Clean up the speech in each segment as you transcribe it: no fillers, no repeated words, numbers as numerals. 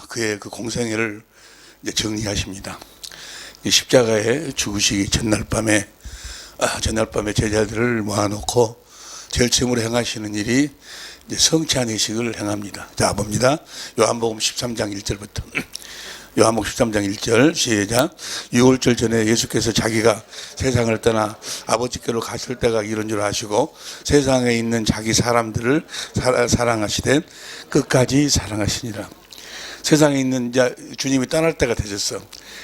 그의 그 공생애를 이제 정리하십니다. 이 십자가에 죽으시기 전날 밤에 제자들을 모아놓고 제일 처음으로 행하시는 일이 이제 성찬 의식을 행합니다. 자, 봅니다. 요한복음 13장 1절부터. 요한복음 13장 1절 시작. 유월절 전에 예수께서 자기가 세상을 떠나 아버지께로 가실 때가 이런 줄 아시고 세상에 있는 자기 사람들을 사랑하시되 끝까지 사랑하시니라. 세상에 있는 이제 주님이 떠날 때가 되셨어.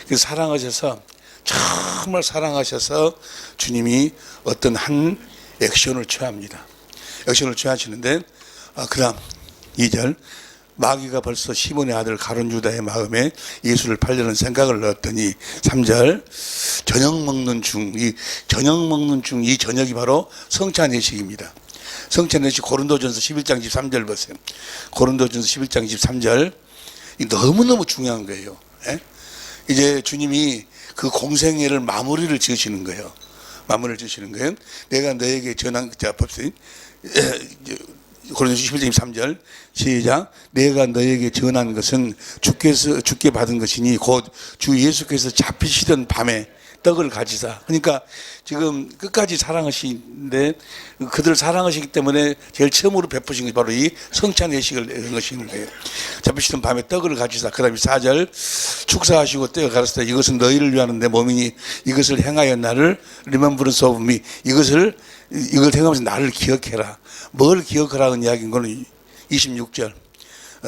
그래서 사랑하셔서, 정말 사랑하셔서 주님이 어떤 한 액션을 취합니다. 액션을 취하시는데, 그 다음 2절. 마귀가 벌써 시몬의 아들 가룟 유다의 마음에 예수를 팔려는 생각을 넣었더니 3절. 저녁 먹는 중, 이 저녁이 바로 성찬 예식입니다. 성찬 예식 고린도전서 11장 23절 보세요. 고린도전서 11장 23절. 너무너무 중요한 거예요. 이제 주님이 그 공생애를 마무리를 지으시는 거예요. 내가 너에게 전한, 자, 봅시다. 고린도전서 11장 23절 시작. 내가 너에게 전한 것은 주께 받은 것이니 곧 주 예수께서 잡히시던 밤에 떡을 가지사. 그러니까 지금 끝까지 사랑하시는데 그들을 사랑하시기 때문에 제일 처음으로 베푸신 것이 바로 이 성찬 예식을 한 것인 거예요. 잡히시던 밤에 떡을 가지사. 그 다음에 4절. 축사하시고 떡을 가르치다. 이것은 너희를 위하는 내 몸이니 이것을 행하여 나를 remembrance of me. 이걸 행하면서 나를 기억해라. 뭘 기억하라는 이야기인 거는 26절.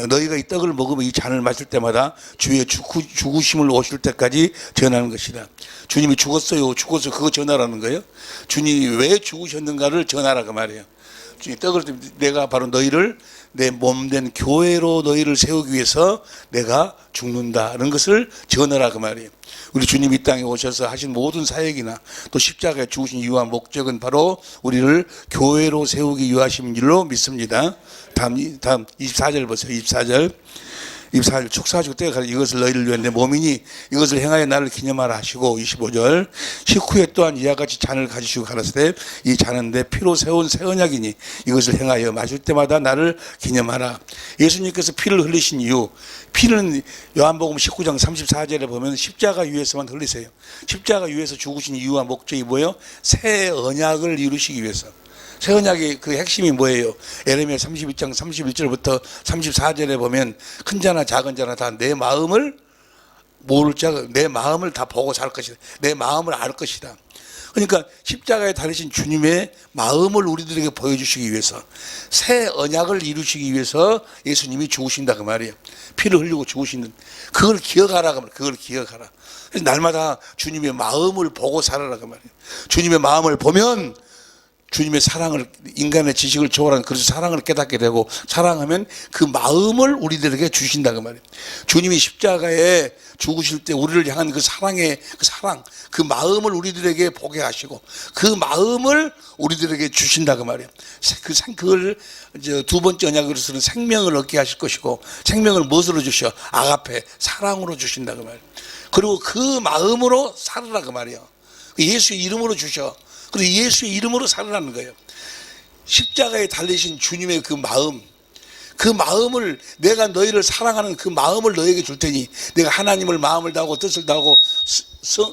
너희가 이 떡을 먹으면 이 잔을 마실 때마다 주의 죽으심을 오실 때까지 전하는 것이다. 주님이 죽었어요. 그거 전하라는 거예요. 주님이 왜 죽으셨는가를 전하라 그 말이에요. 주님 떡을, 내가 바로 너희를 내 몸된 교회로 너희를 세우기 위해서 내가 죽는다는 것을 전하라 그 말이에요. 우리 주님이 이 땅에 오셔서 하신 모든 사역이나 또 십자가에 죽으신 이유와 목적은 바로 우리를 교회로 세우기 위하신 일로 믿습니다. 다음 24절 보세요. 24절 축사하시고 떡을 가지사. 이것을 너희를 위한 내 몸이니 이것을 행하여 나를 기념하라 하시고 25절. 식후에 또한 이와 같이 잔을 가지시고 가라사대 이 잔은 내 피로 세운 새 언약이니 이것을 행하여 마실 때마다 나를 기념하라. 예수님께서 피를 흘리신 이유, 피는 요한복음 19장 34절에 보면 십자가 위에서만 흘리세요. 십자가 위에서 죽으신 이유와 목적이 뭐예요? 새 언약을 이루시기 위해서. 새 언약의 그 핵심이 뭐예요? 예레미야 32장 31절부터 34절에 보면 큰 자나 작은 자나 다 내 마음을 모를 자가 내 마음을 다 보고 살 것이다. 내 마음을 알 것이다. 그러니까 십자가에 달리신 주님의 마음을 우리들에게 보여주시기 위해서, 새 언약을 이루시기 위해서 예수님이 죽으신다 그 말이에요. 피를 흘리고 죽으시는, 그걸 기억하라 그 말이에요. 그걸 기억하라. 그래서 날마다 주님의 마음을 보고 살아라 그 말이에요. 주님의 마음을 보면 주님의 사랑을, 인간의 지식을 초월한 그런 사랑을 깨닫게 되고, 사랑하면 그 마음을 우리들에게 주신다 그 말이에요. 주님이 십자가에 죽으실 때 우리를 향한 그 사랑의 그 마음을 우리들에게 보게 하시고 그 마음을 우리들에게 주신다 그 말이에요. 그걸 이제 두 번째 언약으로서는 생명을 얻게 하실 것이고, 생명을 무엇으로 주셔? 아가페, 사랑으로 주신다 그 말이에요. 그리고 그 마음으로 살으라 그 말이에요. 예수의 이름으로 주셔. 그래서 예수의 이름으로 살아나는 거예요. 십자가에 달리신 주님의 그 마음을, 내가 너희를 사랑하는 그 마음을 너희에게 줄 테니, 내가 하나님을 마음을 다하고 뜻을 다하고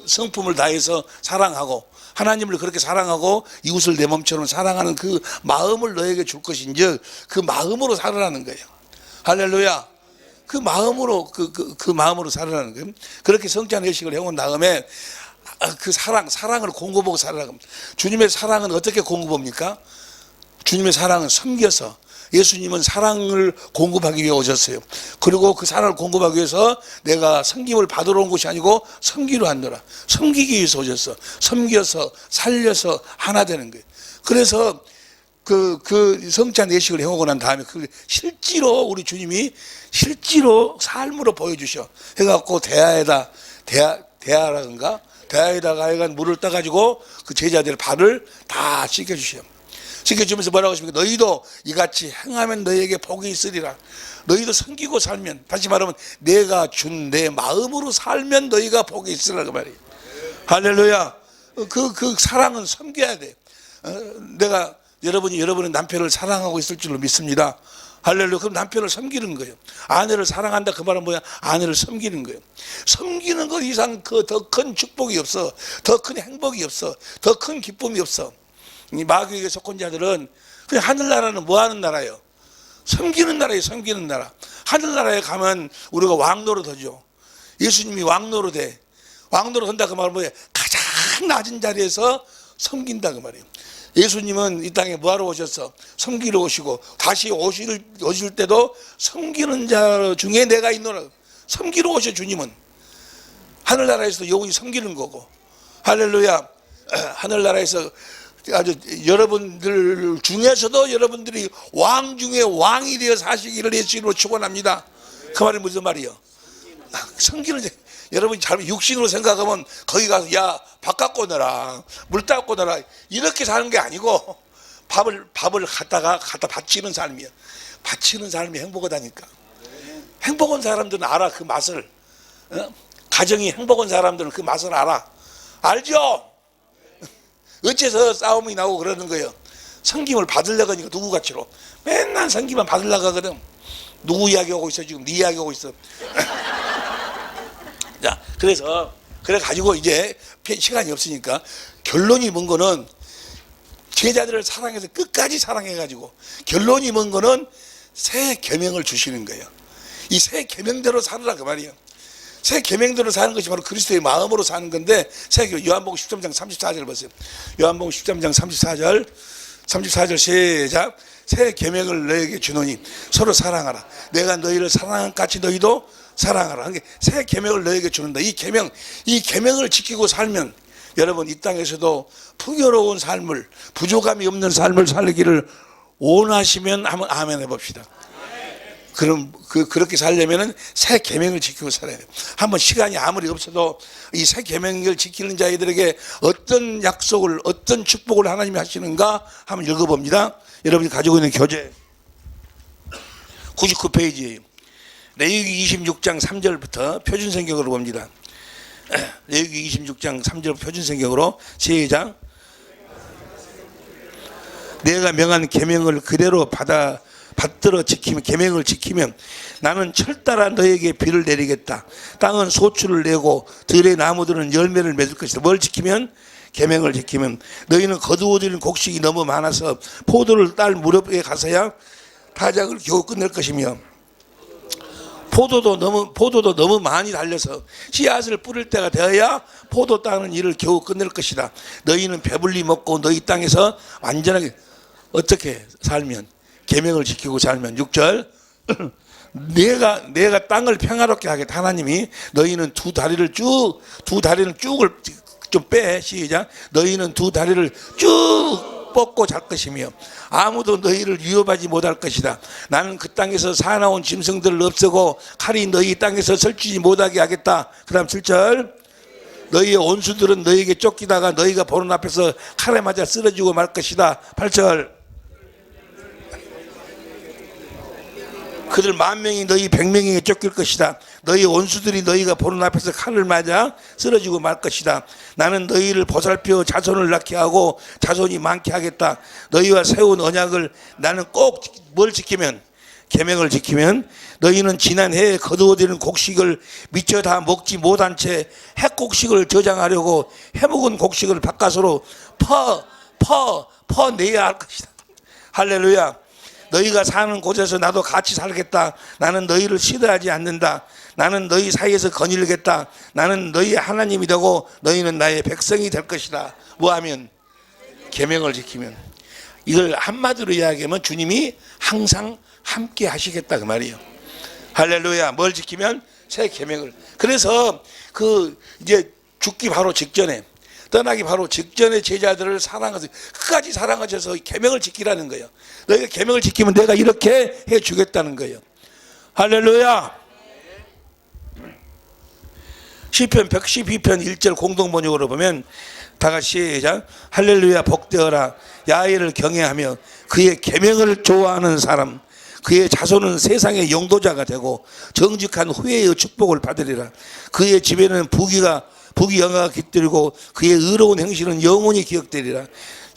성품을 다해서 사랑하고, 하나님을 그렇게 사랑하고 이웃을 내 몸처럼 사랑하는 그 마음을 너희에게 줄 것인즉 그 마음으로 살아나는 거예요. 할렐루야. 그 마음으로 그 마음으로 살아나는 거예요. 그렇게 성찬 예식을 해온 다음에 그 사랑을 공급하고 살아라. 주님의 사랑은 어떻게 공급합니까? 주님의 사랑은 섬겨서. 예수님은 사랑을 공급하기 위해 오셨어요. 그리고 그 사랑을 공급하기 위해서 내가 섬김을 받으러 온 것이 아니고 섬기러 왔노라. 섬기기 위해서 오셨어. 섬겨서 살려서 하나 되는 거예요. 그래서 그 성찬 예식을 해오고 난 다음에 그 실제로 우리 주님이 실제로 삶으로 보여주셔. 해갖고 대야에다가 하여간 물을 떠가지고 그 제자들의 발을 다 씻겨주셔. 씻겨주면서 뭐라고 하십니까? 너희도 이같이 행하면 너희에게 복이 있으리라. 너희도 섬기고 살면, 다시 말하면 내가 준 내 마음으로 살면 너희가 복이 있으리라 그 말이에요. 할렐루야. 그 사랑은 섬겨야 돼. 내가 여러분의 남편을 사랑하고 있을 줄로 믿습니다. 할렐루야. 그럼 남편을 섬기는 거예요. 아내를 사랑한다 그 말은 뭐야? 아내를 섬기는 거예요. 섬기는 것 이상 그 더 큰 축복이 없어. 더 큰 행복이 없어. 더 큰 기쁨이 없어. 이 마귀에게 속한 자들은 그냥 하늘나라는 뭐 하는 나라예요? 섬기는 나라예요. 섬기는 나라. 하늘나라에 가면 우리가 왕노릇하죠. 예수님이 왕노릇해. 왕노릇한다 그 말은 뭐예요? 가장 낮은 자리에서 섬긴다 그 말이에요. 예수님은 이 땅에 뭐하러 오셨어? 섬기러 오시고 다시 오실 때도 섬기는 자 중에 내가 있노라. 섬기러 오셔. 주님은 하늘나라에서도 영원히 섬기는 거고. 할렐루야. 하늘나라에서 아주 여러분들 중에서도 여러분들이 왕 중에 왕이 되어 사시기를 예수님으로 축원합니다. 그 말이 무슨 말이요? 섬기는 자. 여러분이 잘못 육신으로 생각하면 거기 가서 야 밥 갖고 오너라 물 따고 오너라 이렇게 사는 게 아니고 밥을 갖다 바치는 삶이야. 바치는 삶이 행복하다니까. 행복한 사람들은 알아 그 맛을. 가정이 행복한 사람들은 그 맛을 알아. 알죠? 어째서 싸움이 나고 그러는 거예요? 섬김을 받으려고 하니까 누구같이로 맨날 섬김만 받으려고 하거든. 누구 이야기하고 있어 지금? 네 이야기하고 있어. 자, 그래 가지고 이제 시간이 없으니까 결론이 뭔 거는 제자들을 사랑해서 끝까지 사랑해 가지고 결론이 뭔 거는 새 계명을 주시는 거예요. 이 새 계명대로 살으라 그 말이에요. 새 계명대로 사는 것이 바로 그리스도의 마음으로 사는 건데 요한복음 13장 34절 보세요. 요한복음 13장 34절 시작. 새 계명을 너에게 주노니 서로 사랑하라. 내가 너희를 사랑한 같이 너희도 사랑하라. 새 계명을 너에게 주는다. 이 계명을 지키고 살면 여러분 이 땅에서도 풍요로운 삶을 부족함이 없는 삶을 살기를 원하시면 한번 아멘 해봅시다. 그럼 그렇게 살려면은 새 계명을 지키고 살아야 돼요. 한번 시간이 아무리 없어도 이 새 계명을 지키는 자들에게 어떤 약속을 어떤 축복을 하나님이 하시는가 한번 읽어봅니다. 여러분이 가지고 있는 교재 99페이지예요. 레위기 26장 3절부터 표준성경으로 봅니다. 레위기 26장 3절 표준성경으로 시작. 내가 명한 계명을 그대로 받들어 지키면 계명을 지키면 나는 철따라 너에게 비를 내리겠다. 땅은 소출을 내고 들의 나무들은 열매를 맺을 것이다. 뭘 지키면? 계명을 지키면 너희는 거두어들인 곡식이 너무 많아서 포도를 딸 무렵에 가서야 타작을 겨우 끝낼 것이며 포도도 너무 많이 달려서 씨앗을 뿌릴 때가 되어야 포도 따는 일을 겨우 끝낼 것이다. 너희는 배불리 먹고 너희 땅에서 완전하게 어떻게 살면 계명을 지키고 살면 6절 내가 땅을 평화롭게 하겠다. 하나님이 너희는 두 다리는 쭉을 좀 빼. 시작. 너희는 두 다리를 쭉 뻗고 잘 것이며 아무도 너희를 위협하지 못할 것이다. 나는 그 땅에서 사나운 짐승들을 없애고 칼이 너희 땅에서 설치지 못하게 하겠다. 그 다음 7절 너희의 온수들은 너희에게 쫓기다가 너희가 보는 앞에서 칼에 맞아 쓰러지고 말 것이다. 8절 그들 10,000명이 너희 100명에게 쫓길 것이다. 너희 온수들이 너희가 보는 앞에서 칼을 맞아 쓰러지고 말 것이다. 나는 너희를 보살펴 자손을 낳게 하고 자손이 많게 하겠다. 너희와 세운 언약을 나는 꼭 뭘 지키면 계명을 지키면 너희는 지난 해에 거두어들인 곡식을 미처 다 먹지 못한 채 핵곡식을 저장하려고 해묵은 곡식을 바깥으로 퍼내야 할 것이다. 할렐루야. 너희가 사는 곳에서 나도 같이 살겠다. 나는 너희를 싫어하지 않는다. 나는 너희 사이에서 거닐겠다. 나는 너희의 하나님이 되고 너희는 나의 백성이 될 것이다. 뭐하면? 계명을 지키면. 이걸 한마디로 이야기하면 주님이 항상 함께 하시겠다 그 말이에요. 할렐루야. 뭘 지키면? 새 계명을. 그래서 이제 죽기 바로 직전에 떠나기 바로 직전에 제자들을 사랑하셔서 끝까지 사랑하셔서 계명을 지키라는 거예요. 너희가 계명을 지키면 내가 이렇게 해주겠다는 거예요. 할렐루야. 시편 112편 1절 공동번역으로 보면 다 같이 시작. 할렐루야. 복되어라. 야훼를 경외하며 그의 계명을 좋아하는 사람 그의 자손은 세상의 용도자가 되고 정직한 후회의 축복을 받으리라. 그의 집에는 부귀 영화가 깃들고 그의 의로운 행실은 영원히 기억되리라.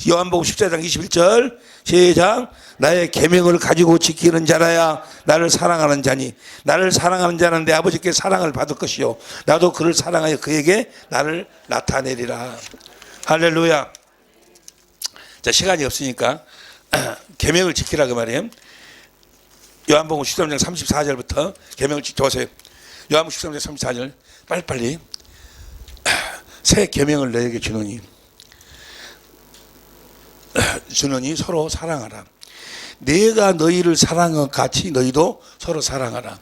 요한복음 14장 21절 시작. 나의 계명을 가지고 지키는 자라야 나를 사랑하는 자니 나를 사랑하는 자는 내 아버지께 사랑을 받을 것이요 나도 그를 사랑하여 그에게 나를 나타내리라. 할렐루야. 자, 시간이 없으니까 계명을 지키라 그 말이에요. 요한복음 13장 34절부터 계명을 지켜보세요. 요한복음 13장 34절 빨리빨리. 새 계명을 너에게 주노니 서로 사랑하라. 내가 너희를 사랑한 것 같이 너희도 서로 사랑하라.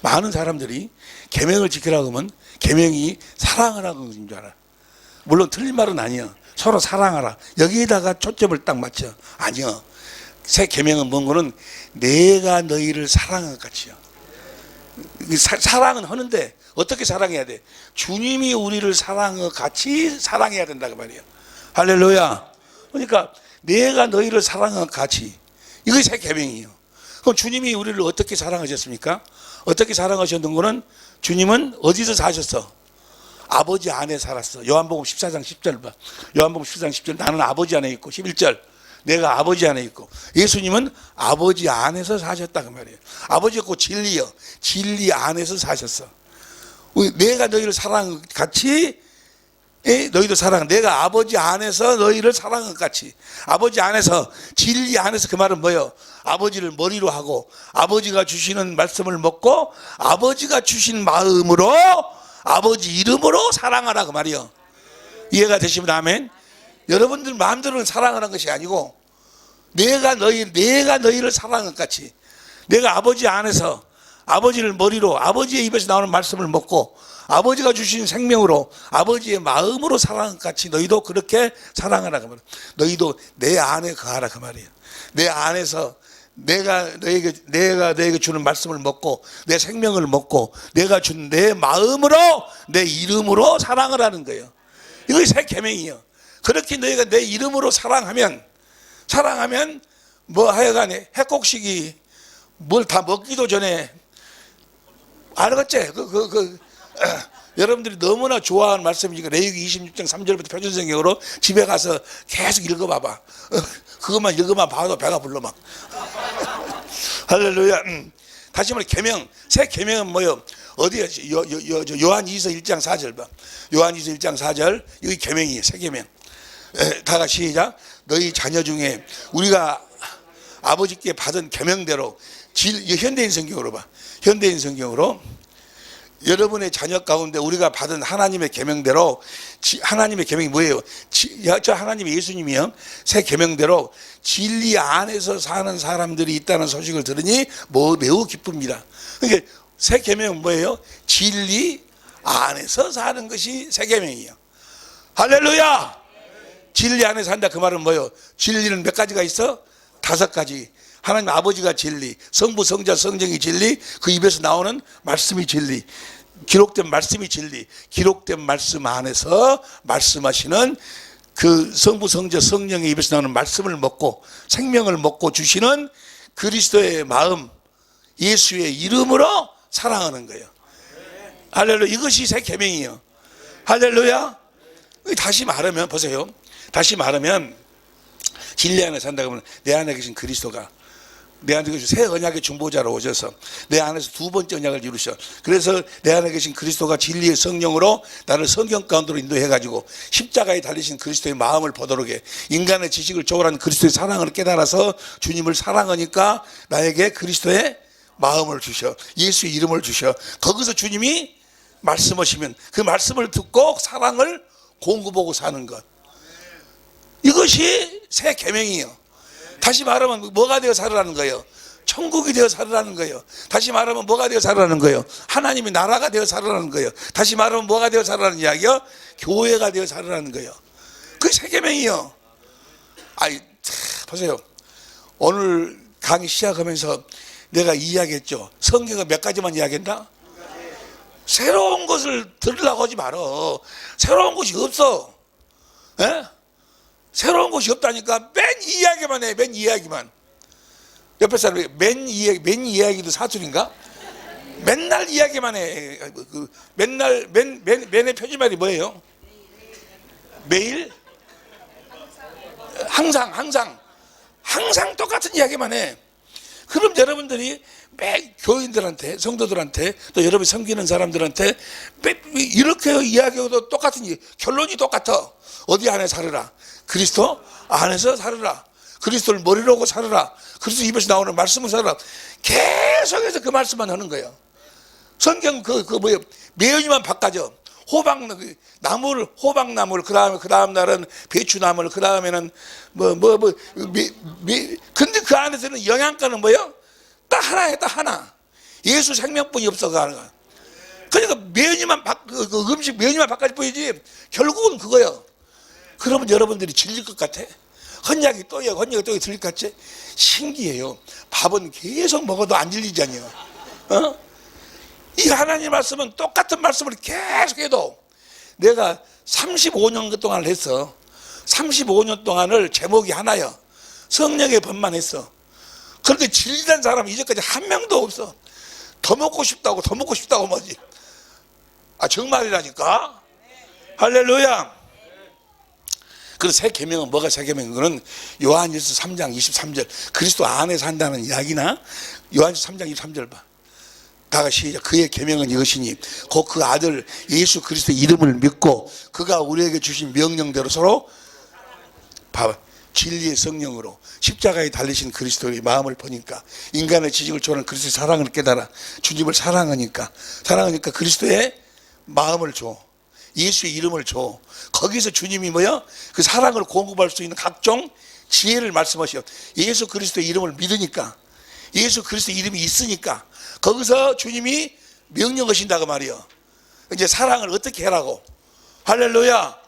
많은 사람들이 계명을 지키라고 하면 계명이 사랑하라는 것인 줄 알아. 물론 틀린 말은 아니야. 서로 사랑하라. 여기에다가 초점을 딱 맞춰. 아니야. 새 계명은 뭔 거는 내가 너희를 사랑한 것 같이요. 사랑은 하는데 어떻게 사랑해야 돼? 주님이 우리를 사랑한 것 같이 사랑해야 된다 그 말이에요. 할렐루야. 그러니까 내가 너희를 사랑한 것 같이. 이것이 새 계명이에요. 그럼 주님이 우리를 어떻게 사랑하셨습니까? 어떻게 사랑하셨는 거는 주님은 어디서 사셨어? 아버지 안에 살았어. 요한복음 14장 10절 봐. 요한복음 14장 10절 나는 아버지 안에 있고 11절 내가 아버지 안에 있고 예수님은 아버지 안에서 사셨다 그 말이에요. 아버지 없고 진리요. 진리 안에서 사셨어. 내가 너희를 사랑한 것 같이 너희도 사랑. 내가 아버지 안에서 너희를 사랑한 것 같이. 아버지 안에서 진리 안에서 그 말은 뭐예요? 아버지를 머리로 하고 아버지가 주시는 말씀을 먹고 아버지가 주신 마음으로 아버지 이름으로 사랑하라 그 말이요. 이해가 되시면 아멘. 여러분들 마음대로는 사랑하는 것이 아니고 내가 너희를 사랑한 것 같이. 내가 아버지 안에서 아버지를 머리로 아버지의 입에서 나오는 말씀을 먹고 아버지가 주신 생명으로 아버지의 마음으로 사랑한 것 같이 너희도 그렇게 사랑하라 그 말이에요. 너희도 내 안에 거하라 그 말이에요. 내 안에서 내가 너에게 주는 말씀을 먹고 내 생명을 먹고 내가 준 내 마음으로 내 이름으로 사랑을 하는 거예요. 이것이 새 계명이에요. 그렇게 너희가 내 이름으로 사랑하면 뭐 하여간에 핵곡식이 뭘 다 먹기도 전에 알겠지? 여러분들이 너무나 좋아하는 말씀이니까 레위기 26장 3절부터 표준성경으로 집에 가서 계속 읽어봐봐. 그것만 읽어만 봐도 배가 불러 막. 할렐루야. 다시 말해 계명. 새 계명은 뭐요? 어디야? 요한이서 1장 4절 봐. 요한이서 1장 4절 여기 계명이에요. 새 계명. 다 같이 시작. 너희 자녀 중에 우리가 아버지께 받은 계명대로 현대인 성경으로 봐. 현대인 성경으로 여러분의 자녀 가운데 우리가 받은 하나님의 계명대로 하나님의 계명이 뭐예요? 저 하나님 예수님이요. 새 계명대로 진리 안에서 사는 사람들이 있다는 소식을 들으니 매우 기쁩니다. 그러니까 새 계명은 뭐예요? 진리 안에서 사는 것이 새 계명이에요. 할렐루야. 진리 안에서 산다 그 말은 뭐예요? 진리는 몇 가지가 있어? 5가지. 하나님 아버지가 진리, 성부, 성자, 성령이 진리, 그 입에서 나오는 말씀이 진리, 기록된 말씀이 진리, 기록된 말씀 안에서 말씀하시는 그 성부, 성자, 성령의 입에서 나오는 말씀을 먹고 생명을 먹고 주시는 그리스도의 마음, 예수의 이름으로 사랑하는 거예요. 할렐루야. 이것이 새 계명이에요. 할렐루야. 다시 말하면 보세요. 다시 말하면 진리 안에 산다고 하면 내 안에 계신 그리스도가 내 안에 계신 새 언약의 중보자로 오셔서 내 안에서 2번째 언약을 이루셔. 그래서 내 안에 계신 그리스도가 진리의 성령으로 나를 성경 가운데로 인도해가지고 십자가에 달리신 그리스도의 마음을 보도록 해. 인간의 지식을 초월한 그리스도의 사랑을 깨달아서 주님을 사랑하니까 나에게 그리스도의 마음을 주셔. 예수의 이름을 주셔. 거기서 주님이 말씀하시면 그 말씀을 듣고 사랑을 공급하고 사는 것. 이것이 새 계명이에요. 다시 말하면 뭐가 되어 살으라는 거예요? 천국이 되어 살으라는 거예요. 다시 말하면 뭐가 되어 살으라는 거예요? 하나님의 나라가 되어 살으라는 거예요. 다시 말하면 뭐가 되어 살으라는 이야기요? 교회가 되어 살으라는 거예요. 그게 새 계명이에요. 보세요. 오늘 강의 시작하면서 내가 이야기했죠. 성경은 몇 가지만 이야기한다? 새로운 것을 들으려고 하지 말어. 새로운 것이 없어. 에? 새로운 것이 없다니까. 맨 이야기만 해. 맨 이야기만. 옆에 사람이 맨 이야기도 사투리인가? 맨날 이야기만 해. 맨날 맨의 표준말이 뭐예요? 매일 항상 똑같은 이야기만 해. 그럼 여러분들이 매 교인들한테, 성도들한테, 또 여러분 섬기는 사람들한테 이렇게 이야기해도 똑같은 결론이 똑같아. 어디 안에 살으라? 그리스도 안에서 살으라. 그리스도를 머리로 하고 살으라. 그리스도 입에서 나오는 말씀을 살으라. 계속해서 그 말씀만 하는 거예요. 성경 뭐예요? 매연이만 바꿔줘. 호박나물, 그 다음 날은 배추나물, 그 다음에는 근데 그 안에서는 영양가는 뭐예요? 딱 하나에 딱 하나. 예수 생명뿐이 없어, 그 하나가. 그러니까 음식 메뉴만 바꿔줄 뿐이지, 결국은 그거예요. 그러면 여러분들이 질릴 것 같아? 헌약이 또 들릴 것 같지? 신기해요. 밥은 계속 먹어도 안 질리잖아요. 이 하나님 말씀은 똑같은 말씀을 계속해도, 내가 35년 동안을 했어. 35년 동안을 제목이 하나요. 성령의 법만 했어. 그런데 질리는 사람은 이제까지 한 명도 없어. 더 먹고 싶다고 뭐지? 정말이라니까. 할렐루야. 그래서 새 계명은 뭐가 새 계명인 거는 요한일서 3장 23절 그리스도 안에 산다는 이야기나, 요한일서 3장 23절 봐. 다가 시작. 그의 계명은 이것이니 곧 그 아들 예수 그리스도 이름을 믿고 그가 우리에게 주신 명령대로 서로 봐봐. 진리의 성령으로 십자가에 달리신 그리스도의 마음을 보니까, 인간의 지식을 초월한 그리스도의 사랑을 깨달아 주님을 사랑하니까 그리스도의 마음을 줘. 예수의 이름을 줘. 거기서 주님이 뭐야? 그 사랑을 공급할 수 있는 각종 지혜를 말씀하셔. 예수 그리스도의 이름을 믿으니까, 예수 그리스도의 이름이 있으니까 거기서 주님이 명령하신다고 말이요. 이제 사랑을 어떻게 하라고. 할렐루야.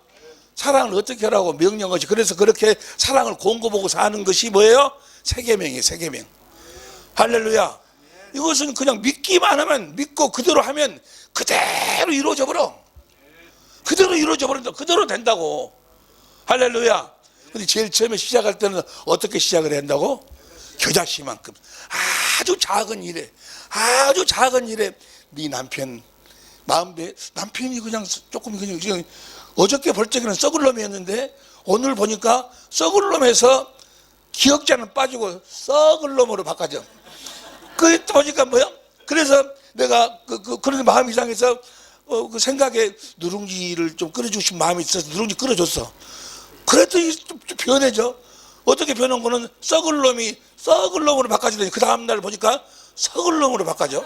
사랑을 어떻게 하라고 명령하지. 그래서 그렇게 사랑을 공급하고 사는 것이 뭐예요? 새 계명이에요. 새 계명. 할렐루야. 이것은 그냥 믿기만 하면, 믿고 그대로 하면 그대로 이루어져 버려. 그대로 된다고. 할렐루야. 근데 제일 처음에 시작할 때는 어떻게 시작을 해야 한다고? 겨자씨만큼 아주 작은 일에 네 남편이 그냥 조금 그냥 어저께 벌적에는 썩을 놈이었는데 오늘 보니까 썩을 놈에서 기억자는 빠지고 썩을 놈으로 바꿔져. 그 보니까 뭐야? 그래서 내가 그런 마음이 이상해서 그 생각에 누룽지를 좀 끓여주고 싶은 마음이 있어서 누룽지 끓여줬어. 그랬더니 좀 변해져. 어떻게 변한 거는 썩을 놈으로 바꿔지더니 그 다음날 보니까 썩을 놈으로 바꿔져.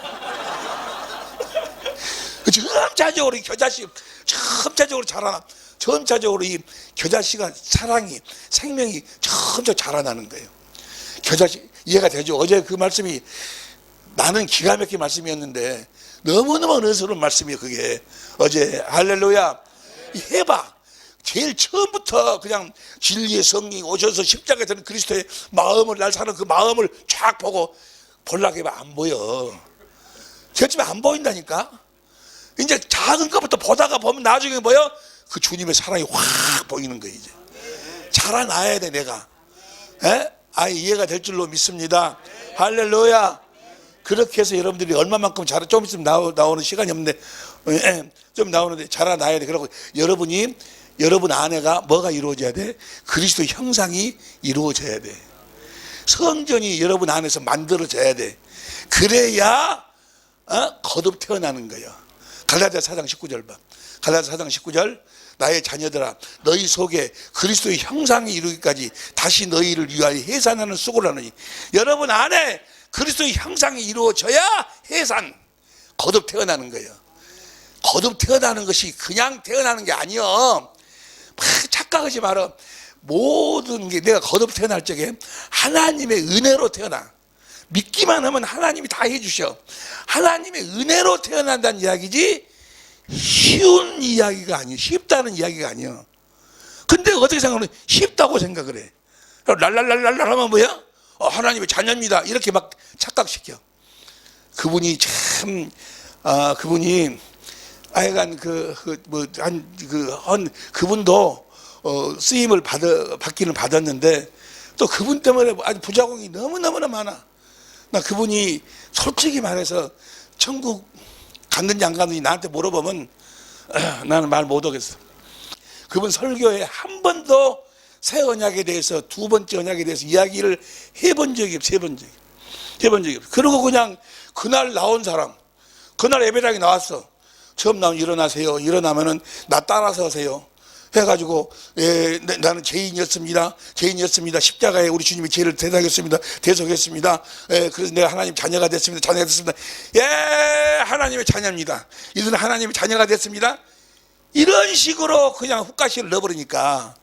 점차적으로 이 겨자씨 점차적으로 자라나. 점차적으로 이 겨자씨가 사랑이, 생명이 점차 자라나는 거예요. 겨자씨 이해가 되죠? 어제 그 말씀이 나는 기가 막힌 말씀이었는데 너무너무 은혜스러운 말씀이에요. 그게 어제. 할렐루야. 해봐. 제일 처음부터 그냥 진리의 성령이 오셔서 십자가에 드는 그리스도의 마음을, 날 사는 그 마음을 쫙 보고 볼라고 해봐. 안 보여. 그렇지만 안 보인다니까. 이제 작은 것부터 보다가 보면 나중에 뭐요? 그 주님의 사랑이 확 보이는 거예요. 이제 자라나야 돼. 내가 이해가 될 줄로 믿습니다. 할렐루야. 그렇게 해서 여러분들이 얼마만큼 좀 있으면 나오는 시간이 없는데 좀 나오는데 자라나야 돼. 그러고 여러분 안에가 뭐가 이루어져야 돼? 그리스도 형상이 이루어져야 돼. 성전이 여러분 안에서 만들어져야 돼. 그래야 거듭 태어나는 거예요. 갈라디아 4장 19절 봐. 갈라디아 4장 19절 나의 자녀들아 너희 속에 그리스도의 형상이 이루기까지 다시 너희를 위하여 해산하는 수고를 하느니. 여러분 안에 그리스도의 형상이 이루어져야 해산, 거듭 태어나는 거예요. 거듭 태어나는 것이 그냥 태어나는 게 아니요. 착각하지 마라. 모든 게 내가 거듭 태어날 적에 하나님의 은혜로 태어나. 믿기만 하면 하나님이 다 해주셔. 하나님의 은혜로 태어난다는 이야기지 쉬운 이야기가 아니에요. 쉽다는 이야기가 아니에요. 근데 어떻게 생각하면 쉽다고 생각을 해. 랄랄랄랄랄 하면 뭐야? 하나님의 자녀입니다. 이렇게 막 착각시켜. 그분이 참, 그분이 하여간 그분도 쓰임을 받기는 받았는데 또 그분 때문에 아주 부작용이 너무너무나 많아. 나 그분이 솔직히 말해서 천국 갔는지 안 갔는지 나한테 물어보면 나는 말 못하겠어. 그분 설교에 한 번도 새 언약에 대해서 두 번째 언약에 대해서 이야기를 해본 적이 없어요. 해본 적이 없어요. 그리고 그냥 그날 나온 사람, 그날 예배당에 나왔어. 처음 나오면 일어나세요. 일어나면은 나 따라서 하세요. 해가지고 나는 죄인이었습니다. 십자가에 우리 주님이 죄를 대속했습니다. 그래서 내가 하나님 자녀가 됐습니다. 하나님의 자녀입니다. 이들은 하나님의 자녀가 됐습니다. 이런 식으로 그냥 훅가시를 넣어버리니까,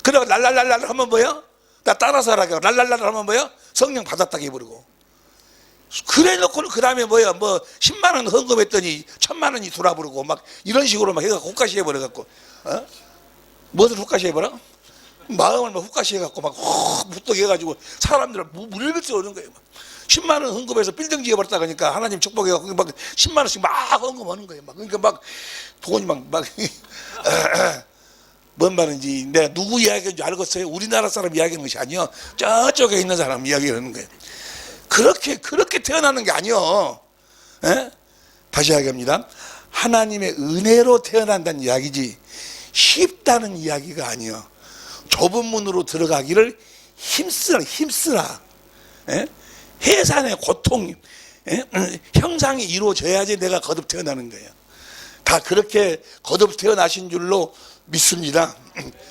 그러고 랄랄랄랄 하면 뭐야? 나 따라서 하라고 랄랄랄 하면 뭐야? 성령 받았다고 해버리고. 그래 놓고는 그 다음에 뭐야? 뭐 10만 원 헌금했더니 1000만 원이 돌아버리고 막 이런 식으로 막 해서 훅가시 해버려갖고, 무엇을 훅가시 해버려? 마음을 막 훅가시 해갖고 막 무뚝 해가지고 사람들을 물밀쳐 오는 거예요. 막 10만 원 헌금해서 빌딩 지어버렸다 그러니까 하나님 축복해갖고 막 10만 원씩 막 헌금하는 거예요. 막 그러니까 막 돈이 막 뭔 말인지 내가 누구 이야기인지 알겠어요? 우리나라 사람 이야기하는 것이 아니요. 저쪽에 있는 사람 이야기하는 거예요. 그렇게 태어나는 게 아니요. 다시 이야기합니다. 하나님의 은혜로 태어난다는 이야기지 쉽다는 이야기가 아니요. 좁은 문으로 들어가기를 힘쓰라. 해산의 고통, 형상이 이루어져야지 내가 거듭 태어나는 거예요. 다 그렇게 거듭 태어나신 줄로 믿습니다.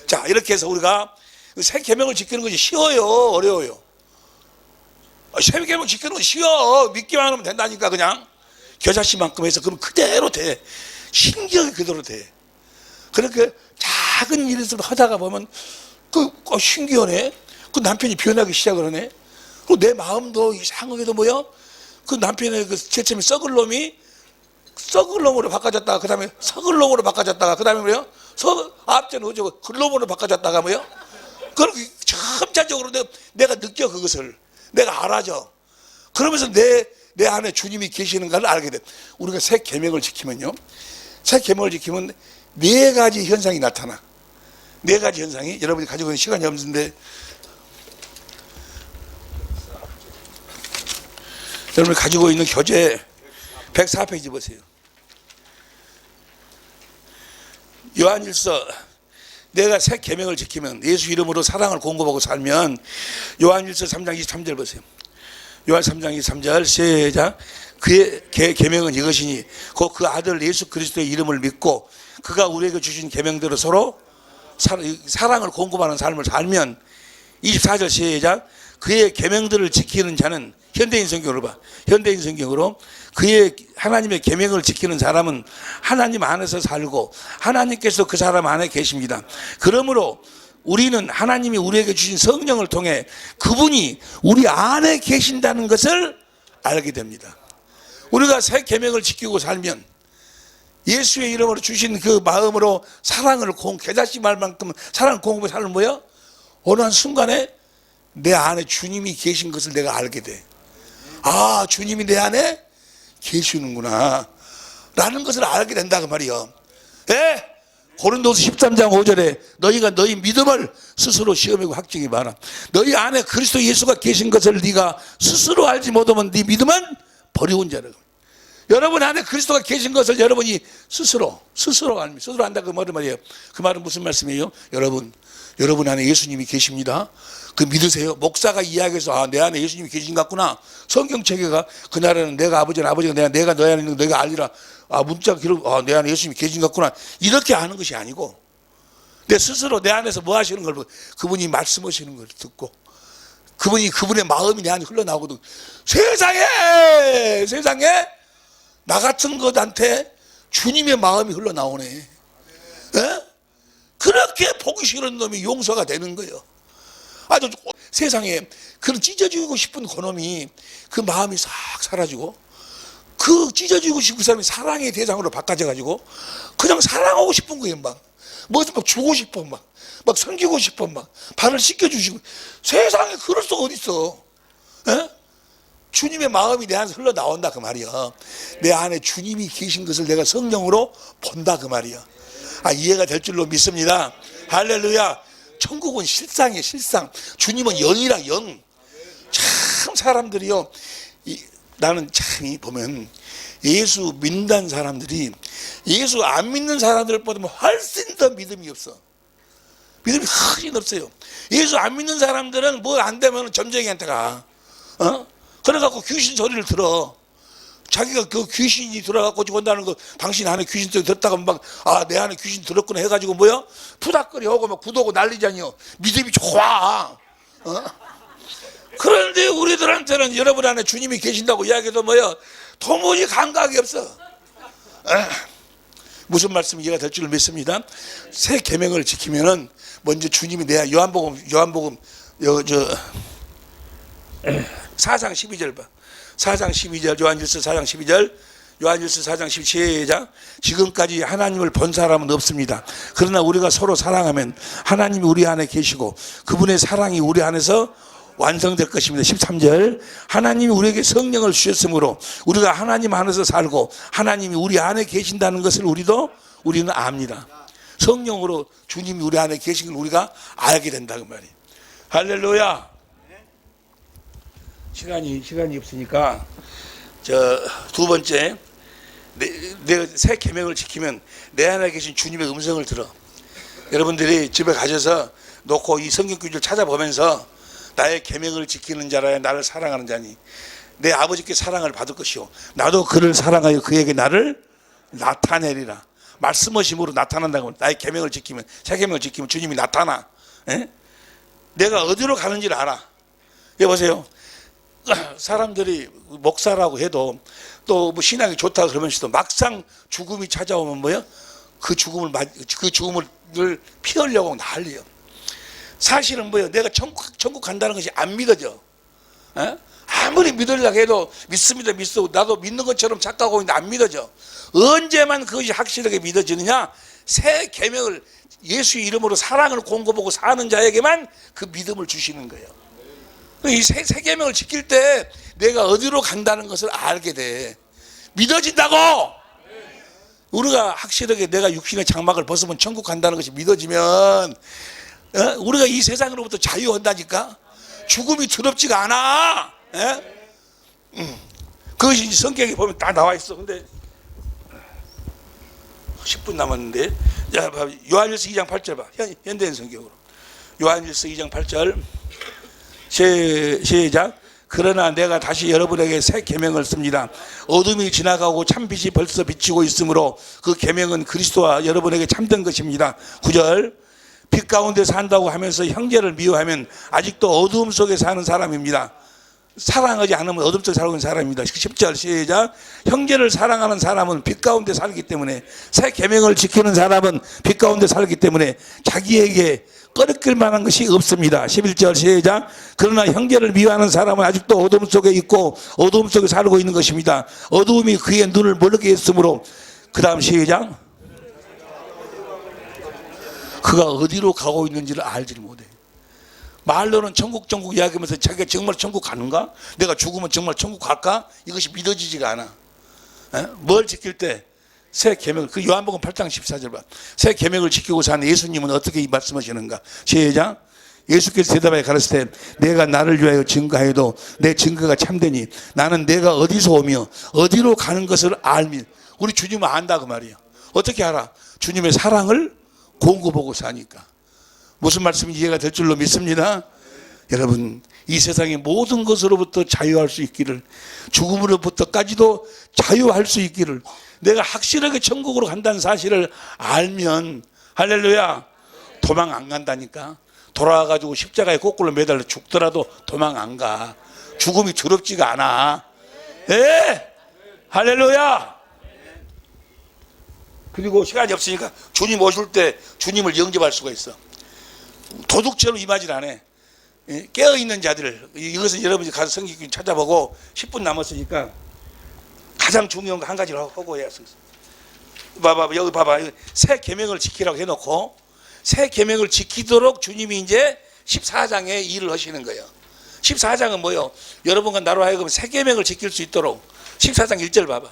자, 이렇게 해서 우리가 새 계명을 지키는 것이 쉬워요, 어려워요? 새 계명 지키는 건 쉬워. 믿기만 하면 된다니까. 그냥 겨자씨만큼 해서 그럼 그대로 돼. 신기하게 그대로 돼. 그렇게 작은 일에서 하다가 보면 신기하네. 그 남편이 변하기 시작을 하네. 그리고 내 마음도 이상하게도 뭐야? 그 남편의 그 제점이 썩을 놈으로 바꿔졌다가 그 다음에 썩을 놈으로 바꿔졌다가 그 다음에 뭐야? 앞전에 어쩌고 글놈으로 바꿔졌다가 뭐야? 그렇게 점차적으로 내가 느껴 그것을. 내가 알아져. 그러면서 내 안에 주님이 계시는가를 알게 돼. 우리가 새 계명을 지키면요. 새 계명을 지키면 4가지 현상이 나타나. 4가지 현상이 여러분이 가지고 있는 시간이 없는데 여러분이 가지고 있는 교재 104페이지 보세요. 요한일서 내가 새 계명을 지키면 예수 이름으로 사랑을 공급하고 살면 요한일서 3장 23절 보세요. 요한 3장 23절 시작. 그의 계명은 이것이니 곧 그 아들 예수 그리스도의 이름을 믿고 그가 우리에게 주신 계명대로 서로 사랑을 공급하는 삶을 살면 24절 시작. 그의 계명들을 지키는 자는 현대인 성경으로 봐. 현대인 성경으로 그의 하나님의 계명을 지키는 사람은 하나님 안에서 살고 하나님께서 그 사람 안에 계십니다. 그러므로 우리는 하나님이 우리에게 주신 성령을 통해 그분이 우리 안에 계신다는 것을 알게 됩니다. 우리가 새 계명을 지키고 살면 예수의 이름으로 주신 그 마음으로 사랑을 겨자씨 말만큼 사랑을 공급해 살면 뭐야? 어느 한 순간에 내 안에 주님이 계신 것을 내가 알게 돼. 아, 주님이 내 안에 계시는구나 라는 것을 알게 된다 그 말이요. 고린도서 13장 5절에 너희가 너희 믿음을 스스로 시험하고 확증이 많아. 너희 안에 그리스도 예수가 계신 것을 네가 스스로 알지 못하면 네 믿음은 버리운 자라. 여러분 안에 그리스도가 계신 것을 여러분이 스스로 안다 그 말이에요. 그 말은 무슨 말씀이에요? 여러분 안에 예수님이 계십니다. 그 믿으세요? 목사가 이야기해서 내 안에 예수님이 계신 것 같구나. 성경체계가 그날에는 내가 아버지는 아버지가 내가 너희 안에 있는 거 너희가 알리라. 문자 기록 내 안에 예수님이 계신 것 같구나. 이렇게 하는 것이 아니고 내 스스로 내 안에서 뭐 하시는 걸 보고 그분이 말씀하시는 걸 듣고 그분의 마음이 내 안에 흘러나오거든. 세상에 나 같은 것한테 주님의 마음이 흘러나오네. 그렇게 보기 싫은 놈이 용서가 되는 거예요. 아주 세상에 그런 찢어지고 싶은 그놈이 그 마음이 싹 사라지고 그 찢어지고 싶은 그 사람이 사랑의 대상으로 바꿔져가지고 그냥 사랑하고 싶은 거예요. 막 주고 싶어 막 섬기고 싶어 막 발을 씻겨주시고. 세상에 그럴 수가 어딨어. 주님의 마음이 내 안에서 흘러나온다 그 말이야. 내 안에 주님이 계신 것을 내가 성령으로 본다 그 말이야. 이해가 될 줄로 믿습니다. 할렐루야. 천국은 실상이에요. 실상. 주님은 영이라 영. 참 사람들이요, 나는 참 보면 예수 믿는 사람들이 예수 안 믿는 사람들보다 훨씬 더 믿음이 없어. 믿음이 훨씬 없어요. 예수 안 믿는 사람들은 뭐 안 되면 점쟁이한테 가. 그래갖고 귀신 소리를 들어. 자기가 그 귀신이 들어갖고 온다는 거, 당신 안에 귀신 소리 들었다가 막, 내 안에 귀신 들었구나 해가지고 뭐야? 푸닥거리 하고 막 구도고 난리잖요. 믿음이 좋아. 그런데 우리들한테는 여러분 안에 주님이 계신다고 이야기해도 뭐야? 도무지 감각이 없어. 무슨 말씀이 이해가 될 줄 믿습니다. 새 계명을 지키면은 먼저 주님이 내가 요한복음 4장 12절 봐. 4장 12절 요한일서 4장 12절 요한일서 4장 12절 지금까지 하나님을 본 사람은 없습니다. 그러나 우리가 서로 사랑하면 하나님이 우리 안에 계시고 그분의 사랑이 우리 안에서 완성될 것입니다. 13절 하나님이 우리에게 성령을 주셨으므로 우리가 하나님 안에서 살고 하나님이 우리 안에 계신다는 것을 우리는 압니다. 성령으로 주님이 우리 안에 계신 걸 우리가 알게 된다 그 말이에요. 할렐루야. 시간이 없으니까 두 번째 내 새 계명을 지키면 내 안에 계신 주님의 음성을 들어. 여러분들이 집에 가셔서 놓고 이 성경 구절을 찾아보면서 나의 계명을 지키는 자라야 나를 사랑하는 자니 내 아버지께 사랑을 받을 것이요 나도 그를 사랑하여 그에게 나를 나타내리라. 말씀하심으로 나타난다고. 나의 계명을 지키면, 새 계명을 지키면 주님이 나타나. 내가 어디로 가는지를 알아. 여보세요. 사람들이 목사라고 해도 또 뭐 신앙이 좋다 그러면서도 막상 죽음이 찾아오면 뭐야? 그 죽음을 피 흘려고 난리요. 사실은 뭐예요? 내가 천국 간다는 것이 안 믿어져. 아무리 믿으려고 해도 믿습니다. 나도 믿는 것처럼 착각하고 있는데 안 믿어져. 언제만 그것이 확실하게 믿어지느냐? 새 계명을 예수의 이름으로 사랑을 공급하고 사는 자에게만 그 믿음을 주시는 거예요. 이 새 계명을 지킬 때 내가 어디로 간다는 것을 알게 돼. 믿어진다고. 우리가 확실하게 내가 육신의 장막을 벗으면 천국 간다는 것이 믿어지면 우리가 이 세상으로부터 자유한다니까. 죽음이 두렵지가 않아. 그것이 성경에 보면 다 나와 있어. 근데 10분 남았는데 요한일서 2장 8절 봐. 현대인 성경으로 요한일서 2장 8절 시작. 그러나 내가 다시 여러분에게 새 계명을 씁니다. 어둠이 지나가고 참빛이 벌써 비치고 있으므로 그 계명은 그리스도와 여러분에게 참된 것입니다. 9절 빛 가운데 산다고 하면서 형제를 미워하면 아직도 어두움 속에 사는 사람입니다. 사랑하지 않으면 어둠 속에 살고 있는 사람입니다. 10절 시작. 형제를 사랑하는 사람은 빛 가운데 살기 때문에, 새 계명을 지키는 사람은 빛 가운데 살기 때문에 자기에게 꺼리낄 만한 것이 없습니다. 11절 시작. 그러나 형제를 미워하는 사람은 아직도 어둠 속에 있고 어둠 속에 살고 있는 것입니다. 어두움이 그의 눈을 멀게 했으므로. 그 다음 시작. 그가 어디로 가고 있는지를 알지를 못해. 말로는 천국 이야기하면서 자기가 정말 천국 가는가? 내가 죽으면 정말 천국 갈까? 이것이 믿어지지가 않아. 뭘 지킬 때? 새 계명, 그 요한복음 8장 14절 봐. 새 계명을 지키고 사는 예수님은 어떻게 말씀하시는가? 시작. 예수께서 대답하여 가르치되 내가 나를 위하여 증거하여도 내 증거가 참되니 나는 내가 어디서 오며 어디로 가는 것을 알미. 우리 주님은 안다 그 말이에요. 어떻게 알아? 주님의 사랑을 공급하고 사니까. 무슨 말씀인지 이해가 될 줄로 믿습니다. 여러분, 이 세상의 모든 것으로부터 자유할 수 있기를, 죽음으로부터까지도 자유할 수 있기를, 내가 확실하게 천국으로 간다는 사실을 알면, 할렐루야, 도망 안 간다니까. 돌아와가지고 십자가에 거꾸로 매달려 죽더라도 도망 안 가. 죽음이 두렵지가 않아. 예, 할렐루야. 그리고 시간이 없으니까 주님 오실 때 주님을 영접할 수가 있어. 도둑처럼 임하질 않아. 깨어있는 자들, 이것은 여러분이 가서 성경 찾아보고 10분 남았으니까 가장 중요한 거 한 가지를 하고 해야 돼. 봐봐, 여기 봐봐. 새 계명을 지키라고 해놓고 새 계명을 지키도록 주님이 이제 14장에 일을 하시는 거예요. 14장은 뭐예요? 여러분과 나로 하여금 새 계명을 지킬 수 있도록. 14장 1절 봐봐.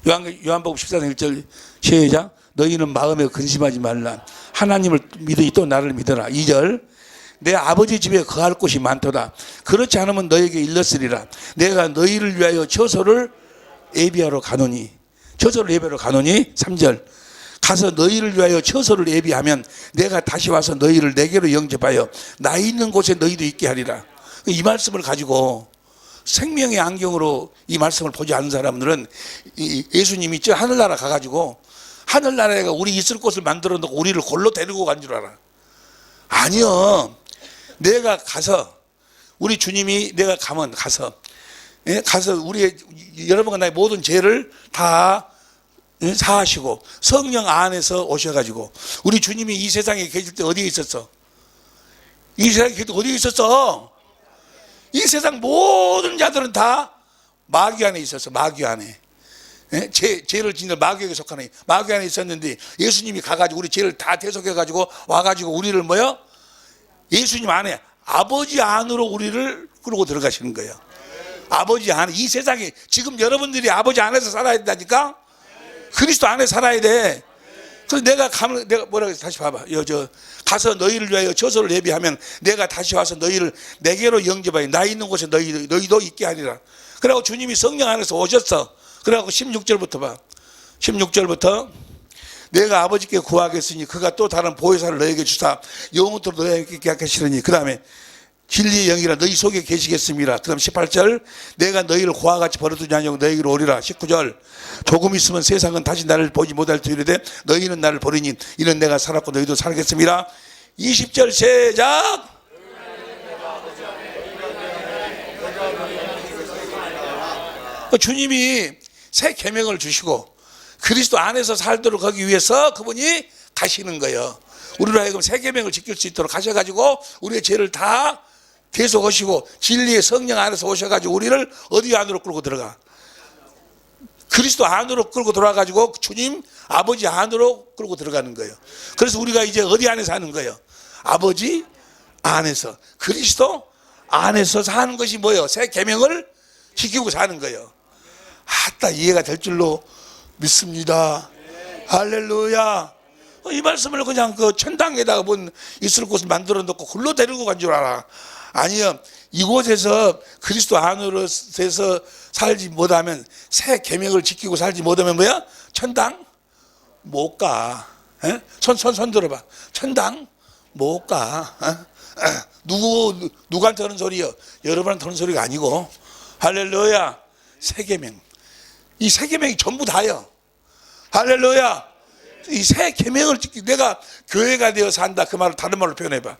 요한복음 14장 1절 시작. 너희는 마음에 근심하지 말라. 하나님을 믿으니 또 나를 믿어라. 2절. 내 아버지 집에 거할 곳이 많도다. 그렇지 않으면 너에게 일렀으리라. 내가 너희를 위하여 처소를 예비하러 가노니. 처소를 예비하러 가노니. 3절. 가서 너희를 위하여 처소를 예비하면 내가 다시 와서 너희를 내게로 영접하여 나 있는 곳에 너희도 있게 하리라. 이 말씀을 가지고 생명의 안경으로 이 말씀을 보지 않는 사람들은 예수님이 저 하늘나라 가가지고 하늘나라가 우리 있을 곳을 만들어 놓고 우리를 골로 데리고 간 줄 알아. 아니요. 내가 가서 우리 주님이 내가 가면 가서 우리 여러분과 나의 모든 죄를 다 사하시고 성령 안에서 오셔가지고 우리 주님이 이 세상에 계실 때 어디에 있었어? 이 세상에 계실 때 어디에 있었어? 이 세상 모든 자들은 다 마귀 안에 있었어. 마귀 안에. 죄를 짓는 마귀에게 속하는 마귀 안에 있었는데 예수님이 가가지고 우리 죄를 다 대속해가지고 와가지고 우리를 뭐요? 예수님 안에 아버지 안으로 우리를 끌고 들어가시는 거예요. 아버지 안에. 이 세상에 지금 여러분들이 아버지 안에서 살아야 된다니까. 그리스도 안에 살아야 돼. 그래서 내가 가면 내가 뭐라 그랬어? 다시 봐봐. 가서 너희를 위하여 처소를 예비하면 내가 다시 와서 너희를 내게로 영접하여 나 있는 곳에 너희도 있게 하리라. 그래갖고 주님이 성령 안에서 오셨어. 그래갖고 16절부터 봐. 16절부터 내가 아버지께 구하겠으니 그가 또 다른 보혜사를 너에게 주사 영원토록 너에게 있게 하시리니 그 다음에 진리의 영이라 너희 속에 계시겠습니다. 그 다음 18절 내가 너희를 고와 같이 버려두지 아니하고 너희에게로 오리라. 19절 조금 있으면 세상은 다시 나를 보지 못할 터이르되 너희는 나를 버리니 이는 내가 살았고 너희도 살겠습니다. 20절 시작. 주님이 새 계명을 주시고 그리스도 안에서 살도록 하기 위해서 그분이 가시는 거예요. 우리로 하여금 새 계명을 지킬 수 있도록 가셔가지고 우리의 죄를 다 대속하시고 진리의 성령 안에서 오셔가지고 우리를 어디 안으로 끌고 들어가? 그리스도 안으로 끌고 들어와가지고 주님 아버지 안으로 끌고 들어가는 거예요. 그래서 우리가 이제 어디 안에 사는 거예요? 아버지 안에서 그리스도 안에서 사는 것이 뭐예요? 새 계명을 지키고 사는 거예요. 아따 이해가 될 줄로 믿습니다. 할렐루야. 이 말씀을 그냥 그 천당에다가 있을 곳을 만들어 놓고 굴러 데리고 간 줄 알아. 아니요. 이곳에서 그리스도 안으로서 살지 못하면 새 계명을 지키고 살지 못하면 뭐야? 천당 못 가. 손 들어봐. 천당 못 가. 누구한테 하는 소리요? 여러분한테 하는 소리가 아니고. 할렐루야. 새 계명. 이 새 계명이 전부 다요. 할렐루야. 이 새 계명을 지키고 내가 교회가 되어 산다. 그 말을 다른 말로 표현해봐.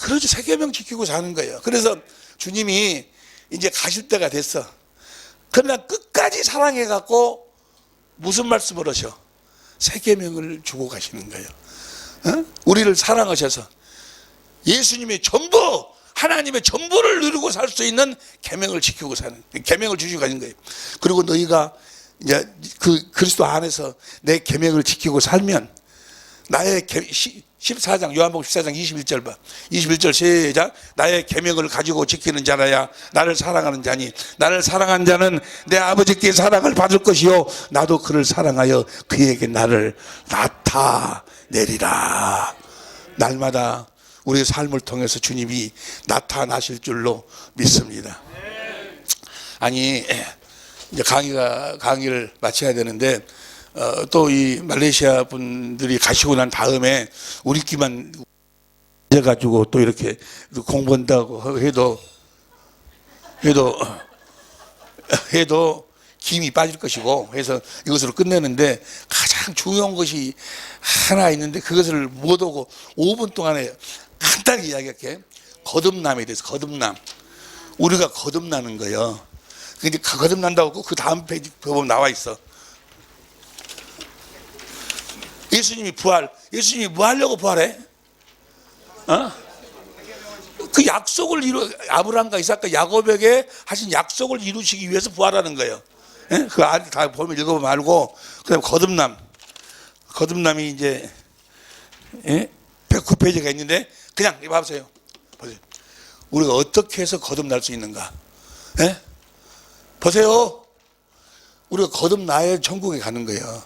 그러죠. 새 계명 지키고 사는 거예요. 그래서 주님이 이제 가실 때가 됐어. 그러나 끝까지 사랑해갖고 무슨 말씀을 하셔? 새 계명을 주고 가시는 거예요. 우리를 사랑하셔서 예수님의 전부 하나님의 전부를 누리고 살 수 있는 계명을 지키고 사는 계명을 주시고 가신 거예요. 그리고 너희가 이제 그 그리스도 안에서 내 계명을 지키고 살면 나의 14장 요한복음 14장 21절 봐. 21절 시작. 나의 계명을 가지고 지키는 자라야 나를 사랑하는 자니 나를 사랑하는 자는 내 아버지께 사랑을 받을 것이요 나도 그를 사랑하여 그에게 나를 나타내리라. 날마다 우리의 삶을 통해서 주님이 나타나실 줄로 믿습니다. 아니 이제 강의를 마쳐야 되는데 또 이 말레이시아 분들이 가시고 난 다음에 우리끼만 해가지고 또 이렇게 공부한다고 해도 김이 빠질 것이고 해서 이것으로 끝내는데 가장 중요한 것이 하나 있는데 그것을 못 오고 5분 동안에 간단히 이야기할게. 거듭남에 대해서. 거듭남. 우리가 거듭나는 거예요. 근데 거듭난다고 그 다음 페이지 보면 나와 있어. 예수님이 예수님이 뭐 하려고 부활해? 그 약속을 아브라함과 이삭과 야곱에게 하신 약속을 이루시기 위해서 부활하는 거예요. 그 안에 다 보면 읽어보면 알고. 그다음 거듭남이 이제 109페이지가 있는데 그냥 봐보세요. 우리가 어떻게 해서 거듭날 수 있는가? 보세요. 우리가 거듭나야 천국에 가는 거예요.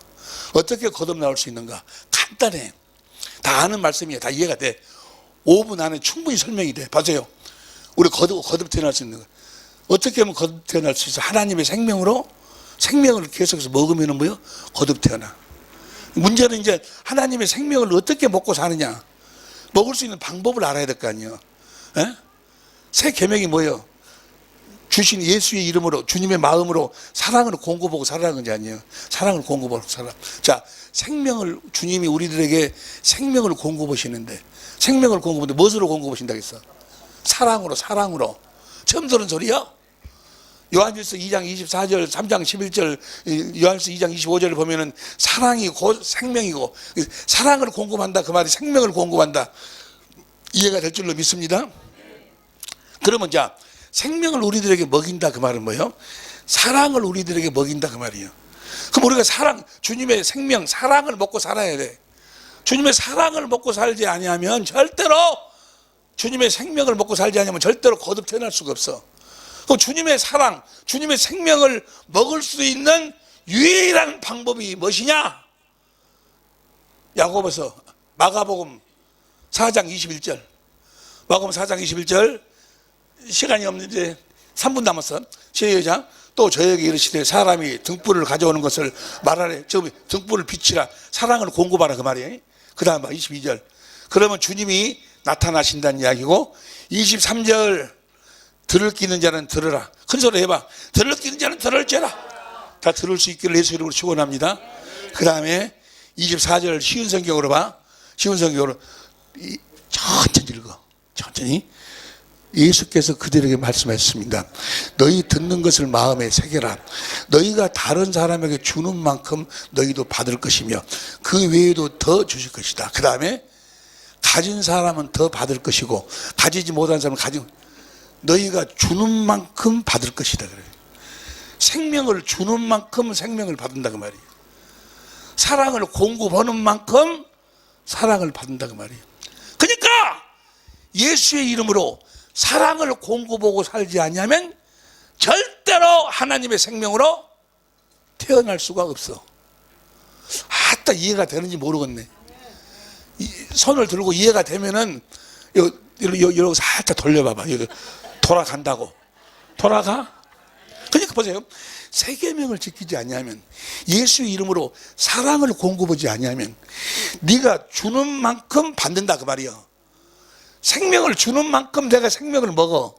어떻게 거듭나올 수 있는가? 간단해. 다 아는 말씀이에요. 다 이해가 돼. 5분 안에 충분히 설명이 돼. 보세요. 우리 거듭 태어날 수 있는 거. 어떻게 하면 거듭 태어날 수 있어? 하나님의 생명을 계속해서 먹으면 뭐요? 거듭 태어나. 문제는 이제 하나님의 생명을 어떻게 먹고 사느냐. 먹을 수 있는 방법을 알아야 될 거 아니에요. 에? 새 계명이 뭐예요? 주신 예수의 이름으로, 주님의 마음으로 사랑을 공급하고 살아가는 건지 아니에요. 사랑을 공급하고 살아. 자, 생명을, 주님이 우리들에게 생명을 공급하시는데, 생명을 공급하는데 무엇으로 공급하신다겠어? 사랑으로, 사랑으로. 처음 들은 소리야? 요한일서 2장 24절, 3장 11절, 요한일서 2장 25절을 보면은 사랑이 곧 생명이고, 사랑을 공급한다. 그 말이 생명을 공급한다. 이해가 될 줄로 믿습니다. 그러면 자, 생명을 우리들에게 먹인다. 그 말은 뭐예요? 사랑을 우리들에게 먹인다. 그 말이에요. 그럼 우리가 사랑, 주님의 생명, 사랑을 먹고 살아야 돼. 주님의 사랑을 먹고 살지 아니하면 절대로, 주님의 생명을 먹고 살지 아니하면 절대로 거듭 태어날 수가 없어. 그 주님의 사랑, 주님의 생명을 먹을 수 있는 유일한 방법이 무엇이냐? 야고보서, 마가복음 4장 21절. 마가복음 4장 21절. 시간이 없는데 3분 남았어. 시작. 또 저에게 이르시되 사람이 등불을 가져오는 것을 말하래. 저 등불을 비치라. 사랑을 공급하라. 그 말이에요. 그 다음 22절. 그러면 주님이 나타나신다는 이야기고, 23절. 들을 끼는 자는 들으라. 큰 소리 해봐. 들을 끼는 자는 들을지라. 다 들을 수 있기를 예수 이름으로 축원합니다. 그 다음에 24절 쉬운 성경으로 봐. 쉬운 성경으로 천천히 읽어. 천천히. 예수께서 그들에게 말씀하셨습니다. 너희 듣는 것을 마음에 새겨라. 너희가 다른 사람에게 주는 만큼 너희도 받을 것이며 그 외에도 더 주실 것이다. 그 다음에 가진 사람은 더 받을 것이고 가지지 못한 사람은 너희가 주는 만큼 받을 것이다. 그래요. 생명을 주는 만큼 생명을 받는다. 그 말이에요. 사랑을 공급하는 만큼 사랑을 받는다. 그 말이에요. 그러니까 예수의 이름으로 사랑을 공급하고 살지 않으면 절대로 하나님의 생명으로 태어날 수가 없어. 아따, 이해가 되는지 모르겠네. 손을 들고 이해가 되면은 이러고 살짝 돌려봐봐. 돌아간다고. 돌아가? 그러니까 보세요. 새 계명을 지키지 아니하면, 예수의 이름으로 사랑을 공급하지 아니하면 네가 주는 만큼 받는다. 그 말이야. 생명을 주는 만큼 내가 생명을 먹어.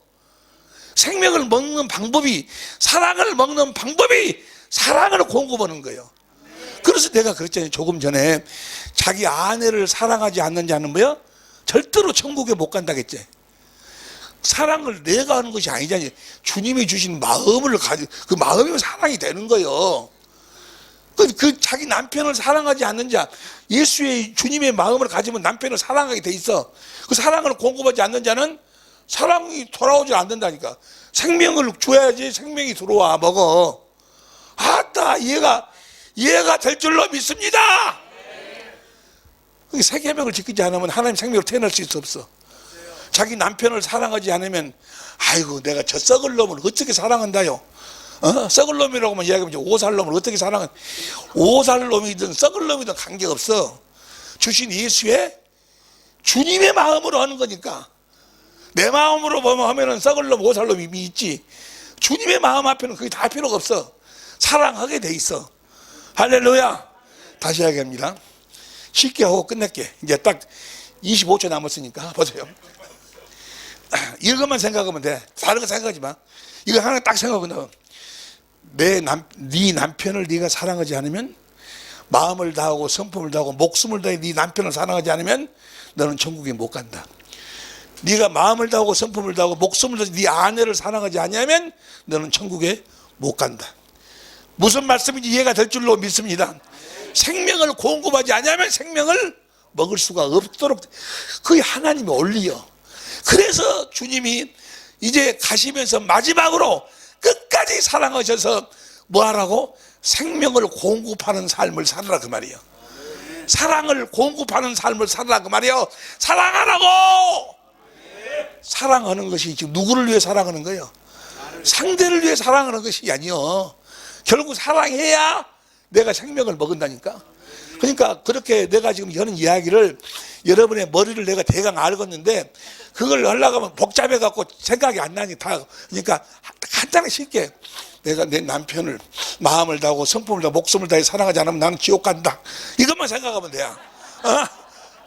생명을 먹는 방법이, 사랑을 먹는 방법이 사랑을 공급하는 거예요. 그래서 내가 그랬잖아요. 조금 전에 자기 아내를 사랑하지 않는 자는 뭐야? 절대로 천국에 못 간다 했지. 사랑을 내가 하는 것이 아니잖아요. 주님이 주신 마음을 가지고, 그 마음이 사랑이 되는 거예요. 그 자기 남편을 사랑하지 않는 자, 예수의 주님의 마음을 가지면 남편을 사랑하게 돼 있어. 그 사랑을 공급하지 않는 자는 사랑이 돌아오지 않는다니까. 생명을 줘야지 생명이 들어와 먹어. 아따, 이해가 될 줄로 믿습니다. 새 계명을 지키지 않으면 하나님 생명으로 태어날 수 없어. 자기 남편을 사랑하지 않으면, 아이고 내가 저 썩을 놈을 어떻게 사랑한다요. 썩을 놈이라고만 이야기하면 오살 놈을 어떻게 사랑한. 오살 놈이든 썩을 놈이든 관계없어. 주신 예수의 주님의 마음으로 하는 거니까. 내 마음으로 하면은 썩을 놈 오살 놈이 이미 있지. 주님의 마음 앞에는 그게 다 필요가 없어. 사랑하게 돼 있어. 할렐루야. 다시 이야기합니다. 쉽게 하고 끝낼게. 이제 딱 25초 남았으니까 보세요. 이것만 생각하면 돼. 다른 거 생각하지 마. 이거 하나 딱 생각하면 네 남편을 네가 사랑하지 않으면, 마음을 다하고 성품을 다하고 목숨을 다해 네 남편을 사랑하지 않으면 너는 천국에 못 간다. 네가 마음을 다하고 성품을 다하고 목숨을 다해 네 아내를 사랑하지 않으면 너는 천국에 못 간다. 무슨 말씀인지 이해가 될 줄로 믿습니다. 생명을 공급하지 않으면 생명을 먹을 수가 없도록 그게 하나님의 원리요. 그래서 주님이 이제 가시면서 마지막으로 끝까지 사랑하셔서 뭐 하라고? 생명을 공급하는 삶을 살아라. 그 말이에요. 사랑을 공급하는 삶을 살아라. 그 말이에요. 사랑하라고. 사랑하는 것이 지금 누구를 위해 사랑하는 거예요? 상대를 위해 사랑하는 것이 아니요. 결국 사랑해야 내가 생명을 먹은다니까. 그러니까 그렇게 내가 지금 하는 이야기를 여러분의 머리를 내가 대강 알겠는데 그걸 하려고 하면 복잡해 갖고 생각이 안 나니 다. 그러니까 간단하게 쉽게 내가 내 남편을 마음을 다하고 성품을 다하고 목숨을 다해 사랑하지 않으면 나는 지옥 간다. 이것만 생각하면 돼요.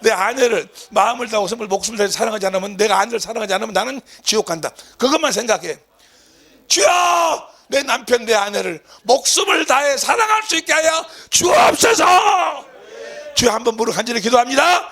내 아내를 마음을 다하고 성품을 목숨을 다해 사랑하지 않으면, 내가 아내를 사랑하지 않으면 나는 지옥 간다. 그것만 생각해. 주여, 내 남편 내 아내를 목숨을 다해 사랑할 수 있게 하여 주옵소서. 주여, 한번 무릎 간절히 기도합니다.